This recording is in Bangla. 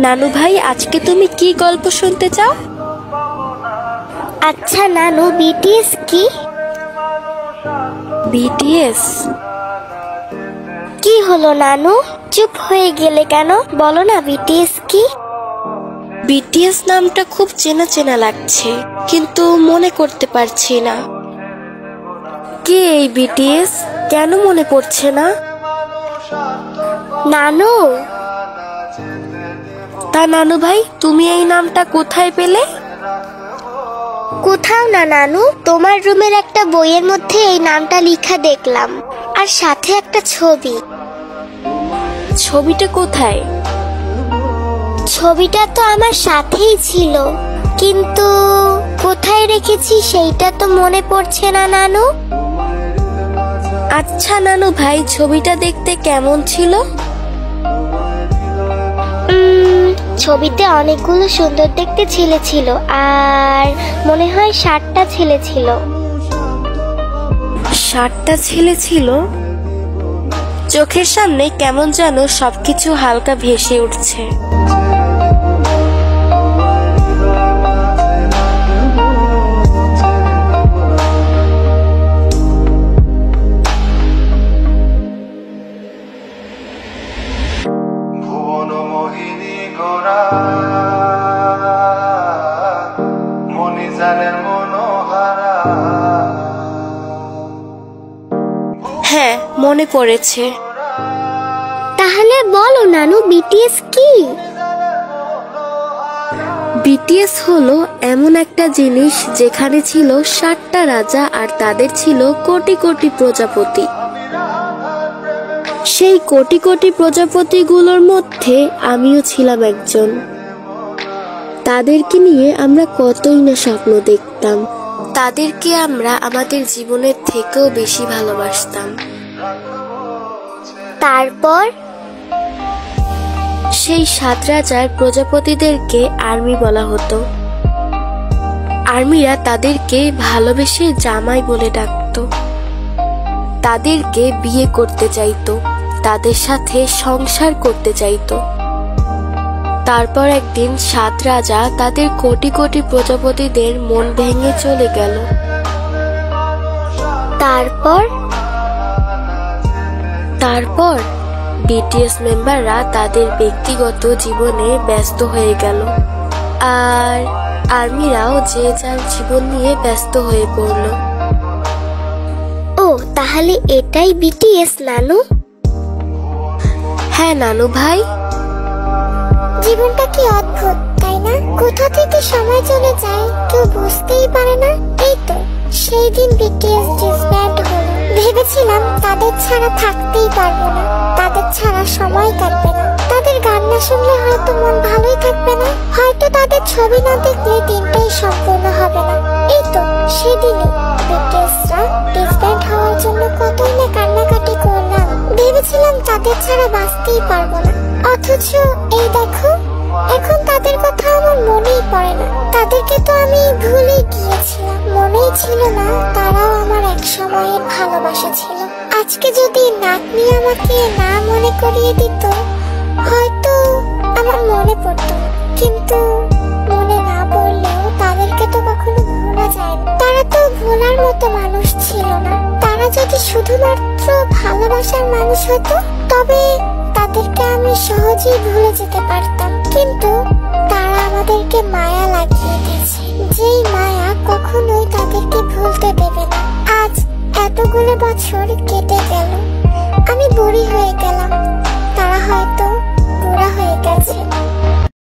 নানু ভাই, আজকে তুমি কি গল্প শুনতে চাও? আচ্ছা নানু, বিটিএস কি? বিটিএস? কি হলো নানু, চুপ হয়ে গেলে কেন? বলো না বিটিএস কি? বিটিএস নামটা খুব চেনা চেনা লাগছে, কিন্তু মনে করতে পারছি না। কে এই বিটিএস? কেন মনে পড়ছে না? নানু, তা নানু ভাই, তুমি এই নামটা কোথায় পেলে? কোথাও না নানু, তোমার রুমের একটা বইয়ের মধ্যে এই নামটা লেখা দেখলাম, আর সাথে একটা ছবি। ছবিটা কোথায়? ছবিটা তো আমার সাথেই ছিল, কিন্তু কোথায় রেখেছি সেইটা তো মনে পড়ছে না নানু। আচ্ছা নানু ভাই, ছবিটা দেখতে কেমন ছিল? ছবিতে অনেকগুলো সুন্দর দেখতে ছেলে ছিল, আর মনে হয় 7টা ছেলে ছিল। 7টা ছেলে ছিল? চোখের সামনে কেমন যেন সবকিছু হালকা ভেসে উঠছে। হ্যাঁ, মনে পড়েছে। তাহলে বলো নানু, বিটিএস কি? বিটিএস হলো এমন একটা জিনিস যেখানে ছিল 7টা রাজা, আর তাদের ছিল কোটি কোটি প্রজাপতি। সেই কোটি কোটি প্রজাপতিগুলোর মধ্যে আমিও ছিলাম একজন। তাদেরকে নিয়ে আমরা কতই না স্বপ্ন দেখতাম, তাদেরকে আমরা আমাদের জীবনের থেকেও বেশি ভালোবাসতাম। তারপর সেই 7 রাজার প্রজাপতিদেরকে আর্মি বলা হতো। আর্মিরা তাদেরকে ভালোবেসে জামাই বলে ডাকতো। তাদেরকে বিয়ে করতে চাইতো, তাদের সাথে সংসার করতে চাইতো। তারপর একদিন 7 রাজা তাদের কোটি কোটি প্রজাপতিদের মন ভেঙে চলে গেল। তারপর বিটিএস মেম্বাররা তাদের ব্যক্তিগত জীবনে ব্যস্ত হয়ে গেল, আর আর্মিরাও যে যার জীবন নিয়ে ব্যস্ত হয়ে পড়ল। ও, তাহলে এটাই বিটিএস নানু? হ্যাঁ নানু ভাই। জীবনটা কি অদ্ভুত, তাই না? কোথা থেকে সময় চলে যায় কেউ বুঝতেই পারে না। এই তো সেই দিন বিটিএস ডিসব্যান্ড হলো। ভেবেছিলাম তাদের ছাড়া থাকতেই পারবো না, তাদের ছাড়া সময় কাটবে না, তাদের গান না শুনলে হয়তো মন ভালোই থাকবে না, হয়তো তাদের ছবি না দেখলে দিনটাই সম্পূর্ণ হবে না। এই তো সেদিনই বিটিএসরা ডিসব্যান্ড হওয়ার জন্য কতই না কান্নাকাটি করলাম। ভেবেছিলাম তাদের ছাড়া বাঁচতেই পারবো না, অথচ এই দেখো, এখন তাদের কথা আমার মনেই পড়ে না। তাদেরকে তো আমি ভুলে গিয়েছিলাম, মনেই ছিল না তারাও আমার এক সময়ের ভালোবাসা ছিল। আজকে যদি নাতনি আমাকে না মনে করিয়ে দিত, হয়তো আমার মনে পড়তো, কিন্তু মনে না পড়লেও তাদেরকে তো কখনো ভোলা যায় না। তারা তো ভোলার মতো মানুষ ছিল না। তারা যদি শুধুমাত্র ভালোবাসার মানুষ হতো, তবে তাদেরকে আমি সহজেই ভুলে যেতে পারতাম। কিন্তু তারা আমাদেরকে মায়া লাগিয়ে দিয়েছে, যেই মায়া কখনোই তাদেরকে ভুলতে দেবে না। আজ এতগুলো বছর কেটে গেল,